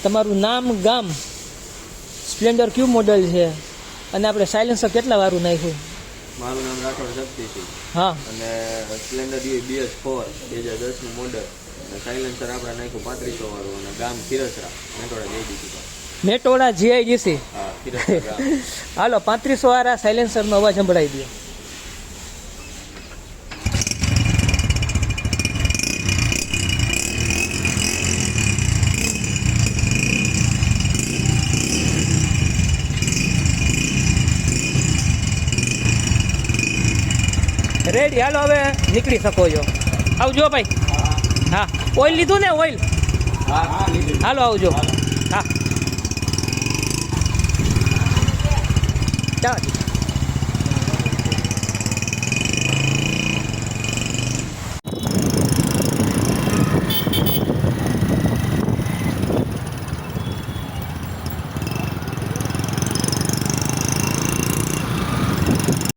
તમારું નામ ગામ સ્પ્લેન્ડર ક્યુ મોડલ છે અને આપણે સાયલેન્સર કેટલા વાળું નાખ્યું? મારું નામ રાઠોડ શક્તિસિંહ. હા. અને સ્પ્લેન્ડર BS4 2010નું મોડલ અને સાયલેન્સર આપણે નાખ્યું 3500 વાળું અને ગામ ખીરસરા મેટોડા જઈ દીધું. મેટોડા GIDC. હા, ખીરસરા ગામ. હાલો 3500 વાળા સાયલેન્સરનો અવાજ સંભળાવી દો. રેડી, હાલો હવે નીકળી શકો છો. આવજો ભાઈ. હા, ઓઇલ લીધું ને? ઓઇલ હાલો આવજો. હા ચાલો.